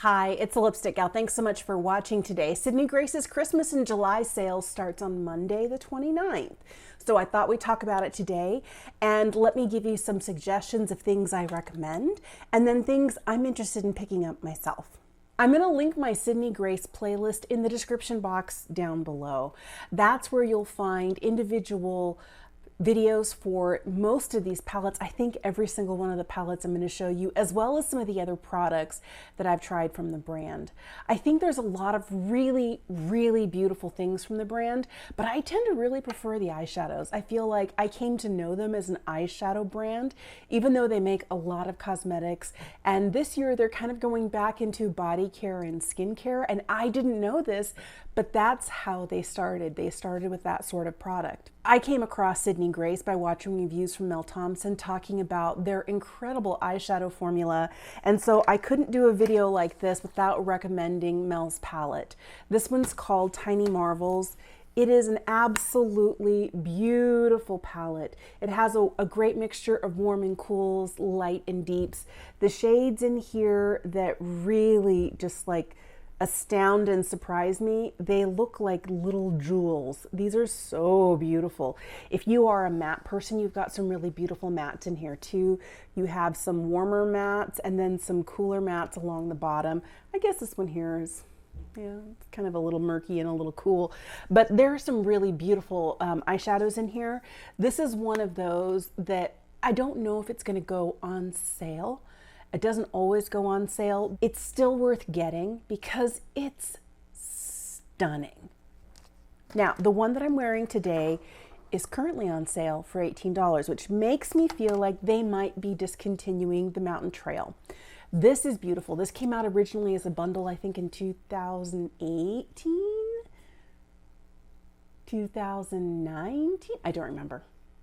Hi, it's a Lipstick Gal. Thanks so much for watching today. Sydney Grace's Christmas in July sale starts on Monday the 29th. So I thought we'd talk about it today, and let me give you some suggestions of things I recommend and then things I'm interested in picking up myself. I'm going to link my Sydney Grace playlist in the description box down below. That's where you'll find individual videos for most of these palettes. I think every single one of the palettes I'm going to show you, as well as some of the other products that I've tried from the brand. I think there's a lot of really, really beautiful things from the brand, but I tend to really prefer the eyeshadows. I feel like I came to know them as an eyeshadow brand, even though they make a lot of cosmetics. And this year they're kind of going back into body care and skincare. And I didn't know this, but that's how they started. They started with that sort of product. I came across Sydney Grace by watching reviews from Mel Thompson talking about their incredible eyeshadow formula. And so I couldn't do a video like this without recommending Mel's palette. This one's called Tiny Marvels. It is an absolutely beautiful palette. It has a great mixture of warm and cools, light and deeps. The shades in here that really just like astound and surprise me, they look like little jewels. These are so beautiful. If you are a matte person, you've got some really beautiful mattes in here too. You have some warmer mattes and then some cooler mattes along the bottom. I guess this one here is, yeah, it's kind of a little murky and a little cool, but there are some really beautiful eyeshadows in here. This is one of those that I don't know if it's going to go on sale. It doesn't always go on sale. It's still worth getting because it's stunning. Now, the one that I'm wearing today is currently on sale for $18, which makes me feel like they might be discontinuing the Mountain Trail. This is beautiful. This came out originally as a bundle, I think in 2018, 2019. I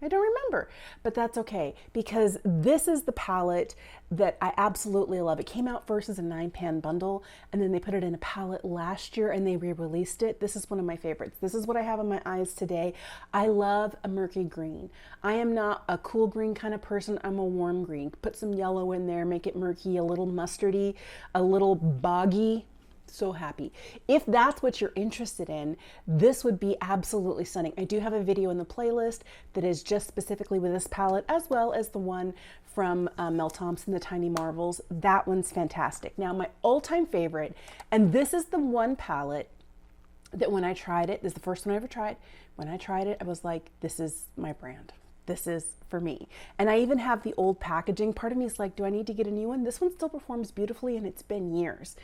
don't remember, but that's okay because this is the palette that I absolutely love. It came out first as a 9-pan bundle and then they put it in a palette last year and they re-released it. This is one of my favorites. This is what I have on my eyes today. I love a murky green. I am not a cool green kind of person. I'm a warm green. Put some yellow in there, make it murky, a little mustardy, a little boggy. So happy. If that's what you're interested in, this would be absolutely stunning. I do have a video in the playlist that is just specifically with this palette, as well as the one from Mel Thompson, the Tiny Marvels. That one's fantastic. Now, my all-time favorite, and this is the one palette that when I tried it, this is the first one I ever tried. When I tried it, I was like, this is my brand. This is for me. And I even have the old packaging. Part of me is like, do I need to get a new one? This one still performs beautifully and it's been years.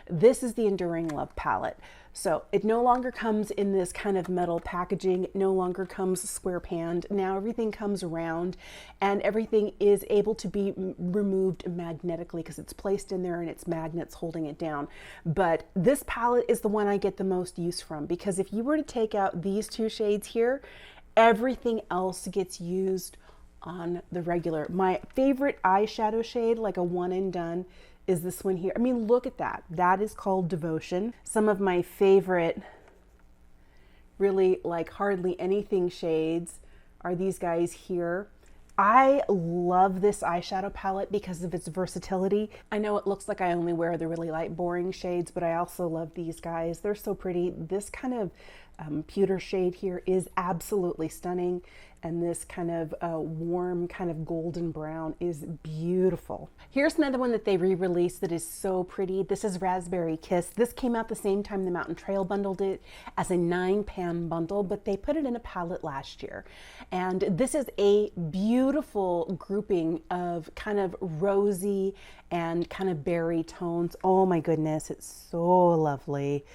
This is the Enduring Love palette. So it no longer comes in this kind of metal packaging. It no longer comes square panned. Now everything comes around and everything is able to be removed magnetically because it's placed in there and it's magnets holding it down. But this palette is the one I get the most use from because if you were to take out these two shades here, everything else gets used on the regular. My favorite eyeshadow shade, like a one and done, is this one here. I mean, look at that. That is called Devotion. Some of my favorite, really like hardly anything shades are these guys here. I love this eyeshadow palette because of its versatility. I know it looks like I only wear the really light, boring shades, but I also love these guys. They're so pretty. This kind of pewter shade here is absolutely stunning. And this kind of warm, kind of golden brown is beautiful. Here's another one that they re-released that is so pretty. This is Raspberry Kiss. This came out the same time the Mountain Trail bundled it as a 9-pan bundle, but they put it in a palette last year. And this is a beautiful grouping of kind of rosy and kind of berry tones. Oh my goodness, it's so lovely.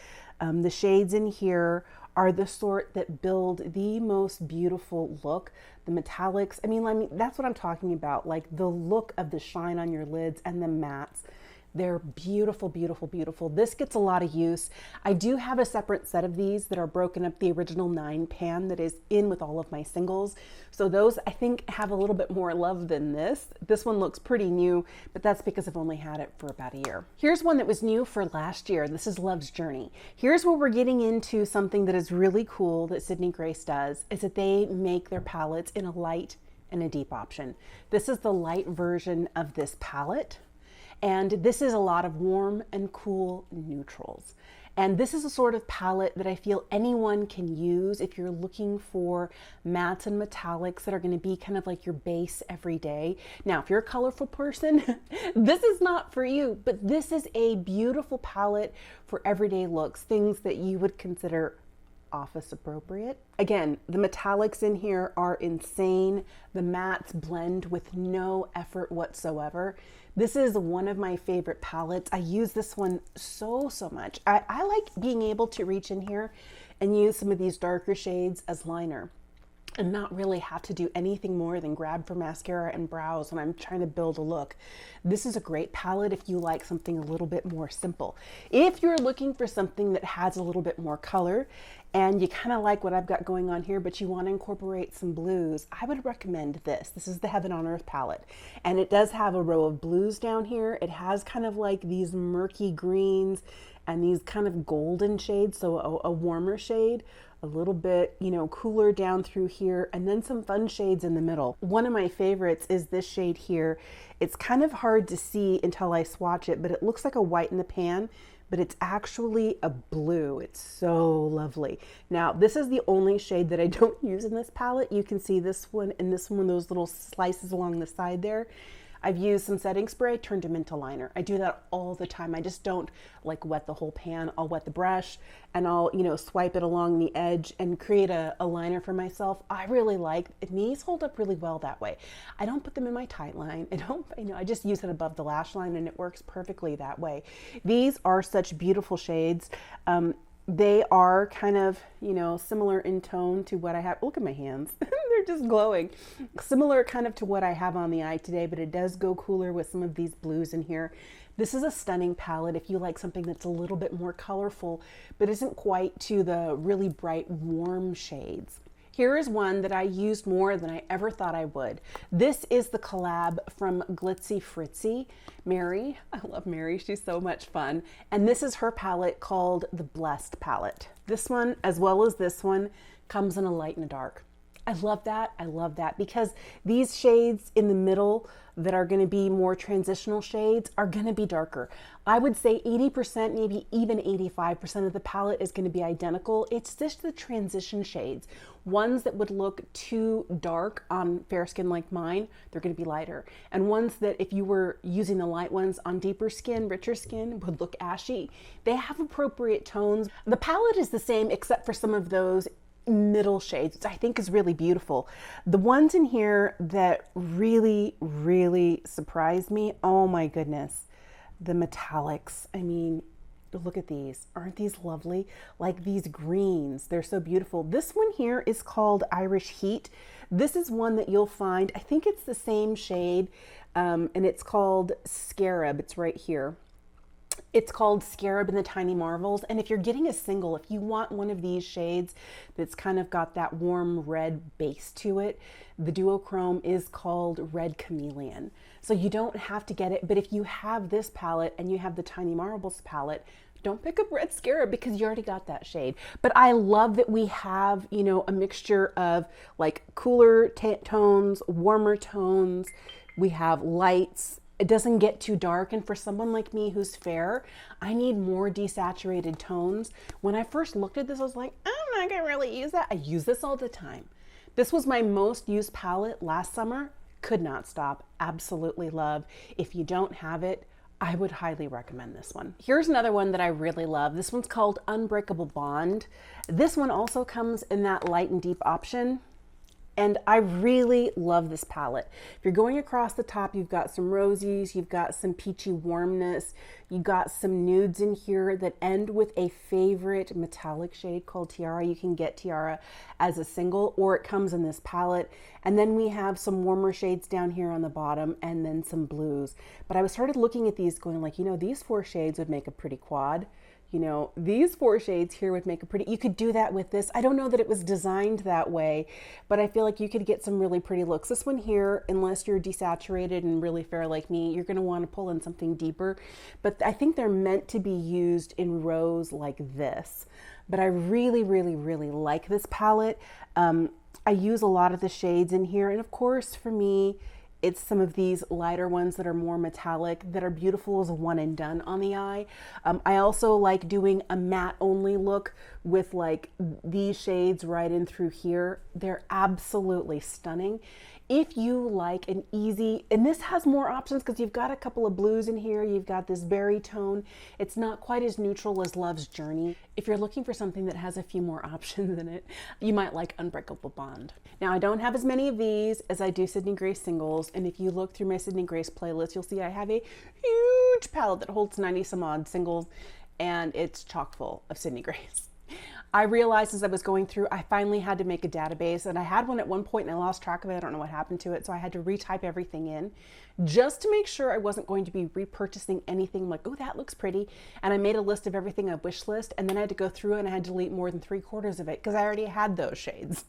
The shades in here are the sort that build the most beautiful look. The metallics, I mean, that's what I'm talking about, like the look of the shine on your lids and the mattes. They're beautiful, beautiful, beautiful. This gets a lot of use. I do have a separate set of these that are broken up, the original 9-pan that is in with all of my singles. So those I think have a little bit more love than this. This one looks pretty new, but that's because I've only had it for about a year. Here's one that was new for last year. This is Love's Journey. Here's where we're getting into something that is really cool that Sydney Grace does, is that they make their palettes in a light and a deep option. This is the light version of this palette. And this is a lot of warm and cool neutrals. And this is a sort of palette that I feel anyone can use if you're looking for mattes and metallics that are going to be kind of like your base every day. Now, if you're a colorful person, this is not for you, but this is a beautiful palette for everyday looks, things that you would consider office appropriate. Again, the metallics in here are insane. The mattes blend with no effort whatsoever. This is one of my favorite palettes. I use this one so much. I like being able to reach in here and use some of these darker shades as liner and not really have to do anything more than grab for mascara and brows when I'm trying to build a look. This is a great palette if you like something a little bit more simple. If you're looking for something that has a little bit more color and you kind of like what I've got going on here, but you want to incorporate some blues, I would recommend this. This is the Heaven on Earth palette. And it does have a row of blues down here. It has kind of like these murky greens and these kind of golden shades, so a warmer shade, a little bit, you know, cooler down through here, and then some fun shades in the middle. One of my favorites is this shade here. It's kind of hard to see until I swatch it, but it looks like a white in the pan, but it's actually a blue. It's so lovely. Now, this is the only shade that I don't use in this palette. You can see this one and this one, those little slices along the side there. I've used some setting spray, turned them into liner. I do that all the time. I just don't like wet the whole pan. I'll wet the brush and I'll, you know, swipe it along the edge and create a liner for myself. I really like, these hold up really well that way. I don't put them in my tight line. I just use it above the lash line and it works perfectly that way. These are such beautiful shades. They are kind of, you know, similar in tone to what I have. Look at my hands. They're just glowing. Similar kind of to what I have on the eye today, but it does go cooler with some of these blues in here. This is a stunning palette if you like something that's a little bit more colorful, but isn't quite to the really bright, warm shades. Here is one that I used more than I ever thought I would. This is the collab from Glitzy Fritzy, Mary. I love Mary, she's so much fun. And this is her palette called the Blessed palette. This one, as well as this one, comes in a light and a dark. I love that because these shades in the middle that are going to be more transitional shades are going to be darker. I would say 80%, maybe even 85% of the palette is going to be identical. It's just the transition shades. Ones that would look too dark on fair skin like mine, they're going to be lighter. And ones that if you were using the light ones on deeper skin, richer skin, would look ashy. They have appropriate tones. The palette is the same except for some of those middle shades, which I think is really beautiful. The ones in here that really surprised me, oh my goodness, the metallics. I mean, look at these. Aren't these lovely? Like these greens, they're so beautiful. This one here is called Irish Heat. This is one that you'll find, I think it's the same shade, and it's called Scarab. It's right here. It's called Scarab in the Tiny Marvels. And if you're getting a single, if you want one of these shades that's kind of got that warm red base to it, the duochrome is called Red Chameleon. So you don't have to get it, but if you have this palette and you have the Tiny Marvels palette, don't pick up Red Scarab because you already got that shade. But I love that we have, you know, a mixture of like cooler tones, warmer tones. We have lights. It doesn't get too dark, and for someone like me who's fair, I need more desaturated tones. When I first looked at this, I was like, I'm not gonna really use that. I use this all the time. This was my most used palette last summer. Could not stop. Absolutely love. If you don't have it, I would highly recommend this one. Here's another one that I really love. This one's called Unbreakable Bond. This one also comes in that light and deep option. And I really love this palette. If you're going across the top, you've got some rosies, you've got some peachy warmness, you've got some nudes in here that end with a favorite metallic shade called Tiara. You can get Tiara as a single, or it comes in this palette. And then we have some warmer shades down here on the bottom, and then some blues. But I started looking at these going like, you know, these 4 shades would make a pretty quad. You know, these 4 shades here would make a pretty, you could do that with this. I don't know that it was designed that way, but I feel like you could get some really pretty looks. This one here, unless you're desaturated and really fair like me, you're going to want to pull in something deeper. But I think they're meant to be used in rows like this. But I really like this palette. I use a lot of the shades in here. And of course, for me, It's some of these lighter ones that are more metallic that are beautiful as a one and done on the eye. I also like doing a matte only look with like these shades right in through here. They're absolutely stunning. If you like an easy, and this has more options because you've got a couple of blues in here, you've got this berry tone. It's not quite as neutral as Love's Journey. If you're looking for something that has a few more options in it, you might like Unbreakable Bond. Now, I don't have as many of these as I do Sydney Grace singles, and if you look through my Sydney Grace playlist, you'll see I have a huge palette that holds 90 some odd singles, and it's chock full of Sydney Grace. I realized as I was going through, I finally had to make a database, and I had one at one point and I lost track of it. I don't know what happened to it. So I had to retype everything in just to make sure I wasn't going to be repurchasing anything like, oh, that looks pretty. And I made a list of everything I wish list, and then I had to go through and I had to delete more than 3/4 of it because I already had those shades.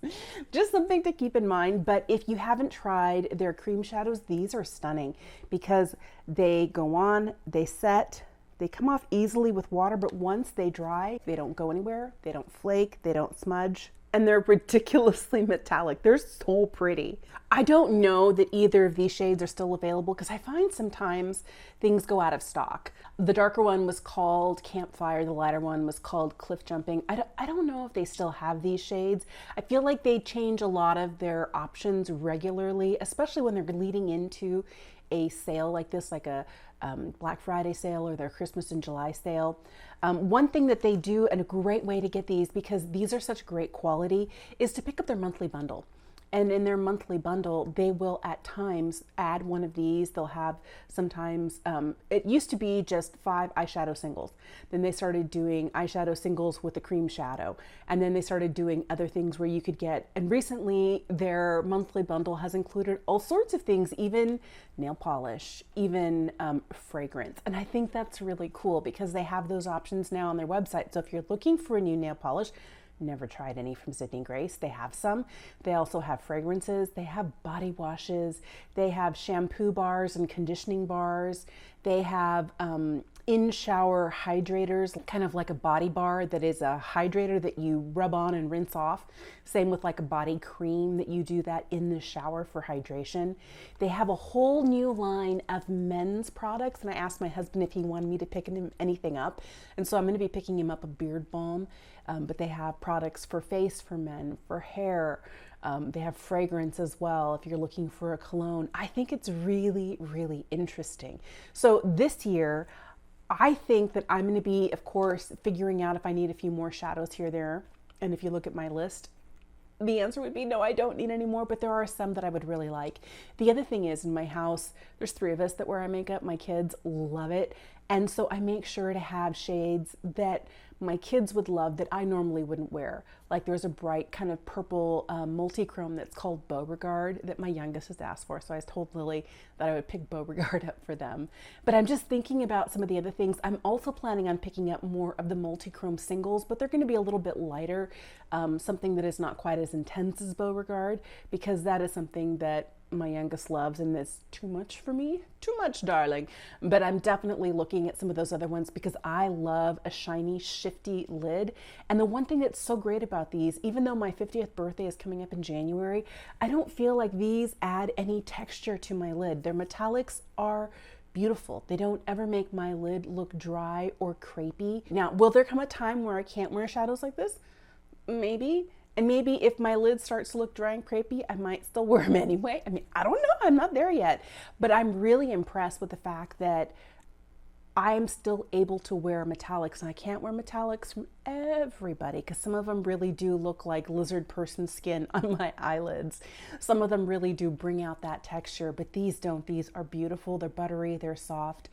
Just something to keep in mind. But if you haven't tried their cream shadows, these are stunning because they go on, they set, they come off easily with water, but once they dry, they don't go anywhere, they don't flake, they don't smudge, and they're ridiculously metallic. They're so pretty. I don't know that either of these shades are still available because I find sometimes things go out of stock. The darker one was called Campfire, the lighter one was called Cliff Jumping. I don't know if they still have these shades. I feel like they change a lot of their options regularly, especially when they're leading into a sale like this, like a Black Friday sale or their Christmas and July sale. One thing that they do, and a great way to get these because these are such great quality, is to pick up their monthly bundle. And in their monthly bundle, they will at times add one of these. They'll have sometimes, it used to be just 5 eyeshadow singles. Then they started doing eyeshadow singles with the cream shadow. And then they started doing other things where you could get, and recently their monthly bundle has included all sorts of things, even nail polish, even fragrance. And I think that's really cool because they have those options now on their website. So if you're looking for a new nail polish, never tried any from Sydney Grace, they have some. They also have fragrances, they have body washes, they have shampoo bars and conditioning bars, they have in-shower hydrators, kind of like a body bar that is a hydrator that you rub on and rinse off. Same with like a body cream that you do that in the shower for hydration. They have a whole new line of men's products, and I asked my husband if he wanted me to pick him anything up, and so I'm going to be picking him up a beard balm. But they have products for face for men, for hair. They have fragrance as well if you're looking for a cologne. I think it's really, really interesting. So this year, I think that I'm going to be, of course, figuring out if I need a few more shadows here or there. And if you look at my list, the answer would be no, I don't need any more, but there are some that I would really like. The other thing is in my house, there's 3 of us that wear eye makeup. My kids love it. And so I make sure to have shades that my kids would love that I normally wouldn't wear. Like there's a bright kind of purple multi-chrome that's called Beauregard that my youngest has asked for. So I told Lily that I would pick Beauregard up for them. But I'm just thinking about some of the other things. I'm also planning on picking up more of the multi-chrome singles, but they're going to be a little bit lighter, something that is not quite as intense as Beauregard, because that is something that my youngest loves, and it's too much for me. Too much, darling. But I'm definitely looking at some of those other ones because I love a shiny, shifty lid. And the one thing that's so great about these, even though my 50th birthday is coming up in January, I don't feel like these add any texture to my lid. Their metallics are beautiful. They don't ever make my lid look dry or crepey. Now, will there come a time where I can't wear shadows like this? Maybe. And maybe if my lid starts to look dry and crepey, I might still wear them anyway. I mean, I don't know. I'm not there yet. But I'm really impressed with the fact that I'm still able to wear metallics. And I can't wear metallics from everybody because some of them really do look like lizard person skin on my eyelids. Some of them really do bring out that texture, but these don't. These are beautiful. They're buttery. They're soft.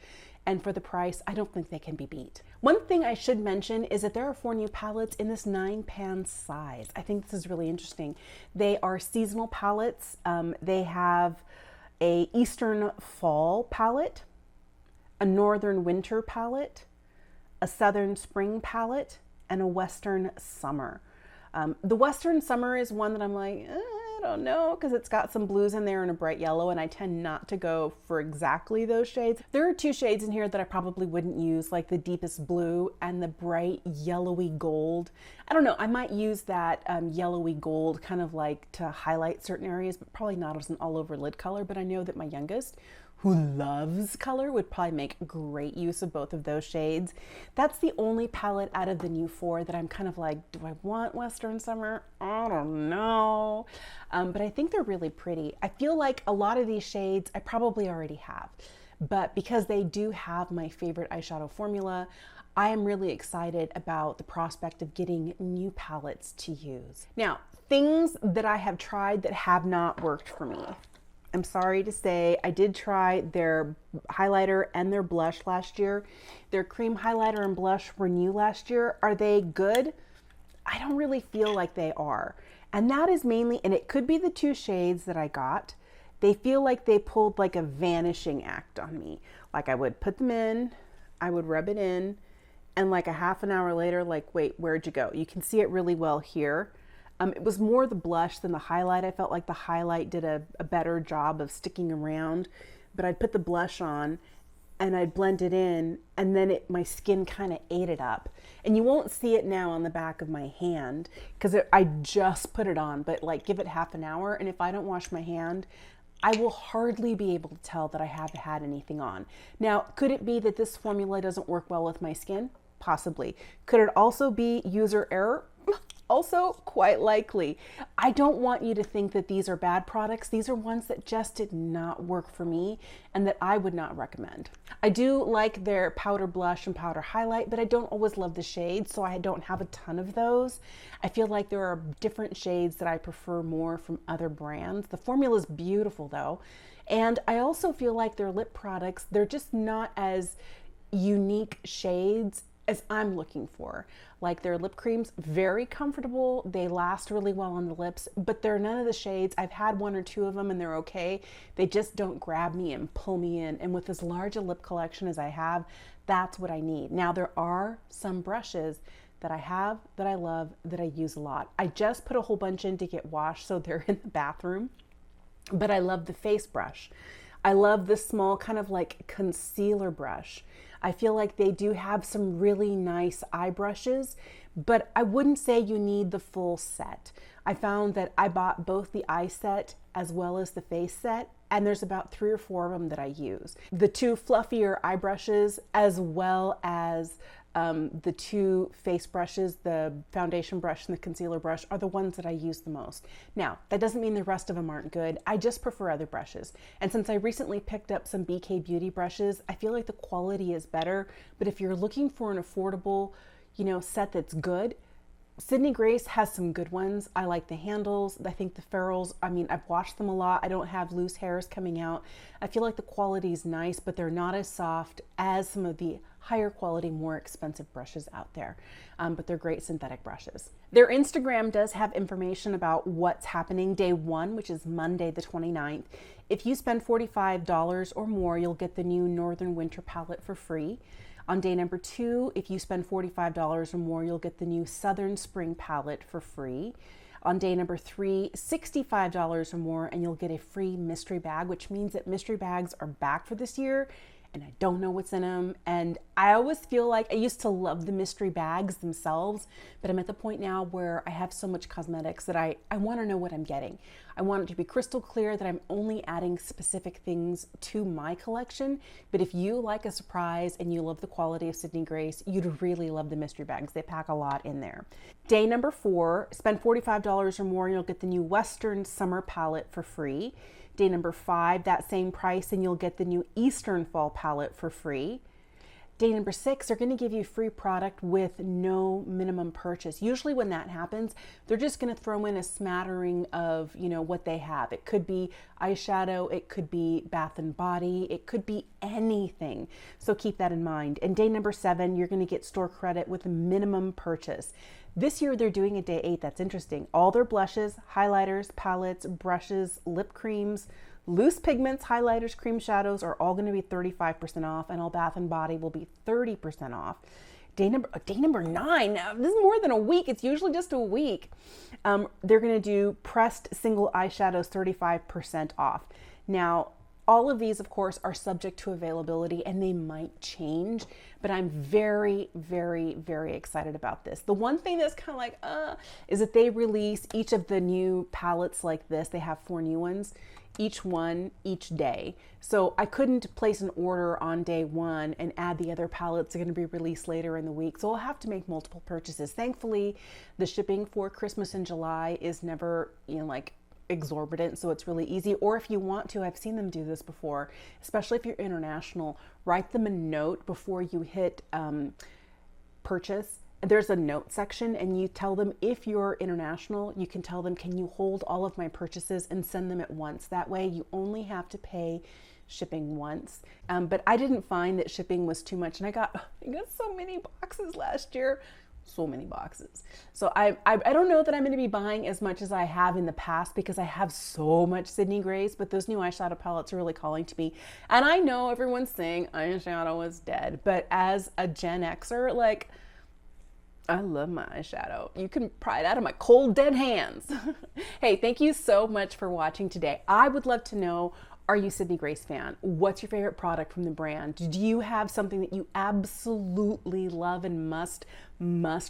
And for the price, I don't think they can be beat. One thing I should mention is that there are 4 new palettes in this 9-pan size. I think this is really interesting. They are seasonal palettes. They have a Eastern Fall palette, a Northern Winter palette, a Southern Spring palette, and a Western Summer. The Western Summer is one that I'm like, I don't know, because it's got some blues in there and a bright yellow, and I tend not to go for exactly those shades. There are two shades in here that I probably wouldn't use, like the deepest blue and the bright yellowy gold. I don't know, I might use that yellowy gold kind of like to highlight certain areas, but probably not as an all over lid color. But I know that my youngest, who loves color, would probably make great use of both of those shades. That's the only palette out of the new 4 that I'm kind of like, do I want Western Summer? I don't know. But I think they're really pretty. I feel like a lot of these shades I probably already have, but because they do have my favorite eyeshadow formula, I am really excited about the prospect of getting new palettes to use. Now, things that I have tried that have not worked for me. I'm sorry to say, I did try their highlighter and their blush last year. Their cream highlighter and blush were new last year. Are they good? I don't really feel like they are. And that is mainly, and it could be the 2 shades that I got. They feel like they pulled like a vanishing act on me. Like I would put them in, I would rub it in, and like a half an hour later, like, wait, where'd you go? You can see it really well here. It was more the blush than the highlight. I felt like the highlight did a better job of sticking around, but I'd put the blush on and I'd blend it in, and then my skin kind of ate it up. And you won't see it now on the back of my hand because I just put it on, but like give it half an hour, and if I don't wash my hand, I will hardly be able to tell that I have had anything on. Now, could it be that this formula doesn't work well with my skin? Possibly. Could it also be user error? Also, quite likely. I don't want you to think that these are bad products. These are ones that just did not work for me and that I would not recommend. I do like their powder blush and powder highlight, but I don't always love the shades, so I don't have a ton of those. I feel like there are different shades that I prefer more from other brands. The formula is beautiful though. And I also feel like their lip products, they're just not as unique shades as I'm looking for. Like their lip creams, very comfortable. They last really well on the lips, but they're none of the shades. I've had 1 or 2 of them and they're okay. They just don't grab me and pull me in. And with as large a lip collection as I have, that's what I need. Now there are some brushes that I have that I love, that I use a lot. I just put a whole bunch in to get washed, so they're in the bathroom, but I love the face brush. I love this small kind of like concealer brush. I feel like they do have some really nice eye brushes, but I wouldn't say you need the full set. I found that I bought both the eye set as well as the face set, and there's about 3 or 4 of them that I use. The 2 fluffier eye brushes as well as the 2 face brushes, the foundation brush and the concealer brush, are the ones that I use the most. Now, that doesn't mean the rest of them aren't good. I just prefer other brushes. And since I recently picked up some BK Beauty brushes, I feel like the quality is better. But if you're looking for an affordable, set that's good, Sydney Grace has some good ones. I like the handles. I think the ferrules, I've washed them a lot. I don't have loose hairs coming out. I feel like the quality is nice, but they're not as soft as some of the higher quality, more expensive brushes out there. But they're great synthetic brushes. Their Instagram does have information about what's happening day 1, which is Monday the 29th. If you spend $45 or more, you'll get the new Northern Winter palette for free. On day number 2, if you spend $45 or more, you'll get the new Southern Spring palette for free. On day number 3, $65 or more, and you'll get a free mystery bag, which means that mystery bags are back for this year, and I don't know what's in them. And I always feel like I used to love the mystery bags themselves, but I'm at the point now where I have so much cosmetics that I want to know what I'm getting. I want it to be crystal clear that I'm only adding specific things to my collection. But if you like a surprise and you love the quality of Sydney Grace, you'd really love the mystery bags. They pack a lot in there. Day number 4, spend $45 or more and you'll get the new Western Summer palette for free. Day number 5, that same price, and you'll get the new Eastern Fall palette for free. Day number 6, they're going to give you free product with no minimum purchase. Usually when that happens, they're just going to throw in a smattering of, what they have. It could be eyeshadow, it could be Bath and Body, it could be anything. So keep that in mind. And day number 7, you're going to get store credit with a minimum purchase. This year they're doing a day 8 that's interesting. All their blushes, highlighters, palettes, brushes, lip creams, loose pigments, highlighters, cream shadows are all going to be 35% off, and all Bath and Body will be 30% off. day number 9. Now, this is more than a week. It's usually just a week. They're going to do pressed single eyeshadows 35% off. Now, all of these, of course, are subject to availability and they might change, but I'm very, very, very excited about this. The one thing that's kind of like, is that they release each of the new palettes like this. They have 4 new ones, each one each day. So I couldn't place an order on day 1 and add the other palettes that are going to be released later in the week. So I'll have to make multiple purchases. Thankfully, the shipping for Christmas in July is never, like exorbitant, so it's really easy. Or if you want to, I've seen them do this before, especially if you're international, write them a note before you hit purchase. There's a note section and you tell them, if you're international, you can tell them, can you hold all of my purchases and send them at once? That way you only have to pay shipping once. But I didn't find that shipping was too much, and I got so many boxes last year. So many boxes. So I don't know that I'm going to be buying as much as I have in the past because I have so much Sydney Grace, but those new eyeshadow palettes are really calling to me. And I know everyone's saying eyeshadow is dead, but as a Gen Xer, like, I love my eyeshadow. You can pry it out of my cold, dead hands. Hey, thank you so much for watching today. I would love to know, are you a Sydney Grace fan? What's your favorite product from the brand? Do you have something that you absolutely love and must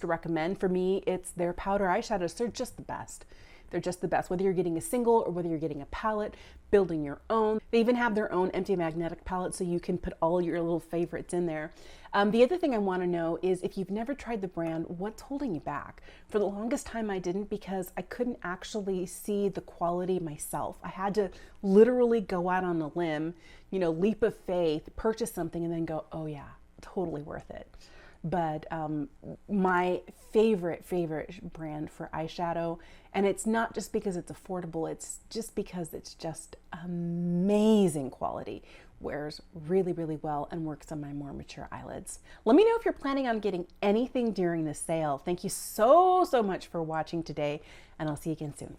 recommend? For me, it's their powder eyeshadows. They're just the best. They're just the best, whether you're getting a single or whether you're getting a palette, building your own. They even have their own empty magnetic palette, so you can put all your little favorites in there. The other thing I want to know is, if you've never tried the brand, what's holding you back? For the longest time, I didn't, because I couldn't actually see the quality myself. I had to literally go out on a limb, leap of faith, purchase something, and then go, oh yeah, totally worth it. But my favorite brand for eyeshadow, and it's not just because it's affordable, it's just because it's just amazing quality, wears really, really well and works on my more mature eyelids. Let me know if you're planning on getting anything during the sale. Thank you so much for watching today, and I'll see you again soon.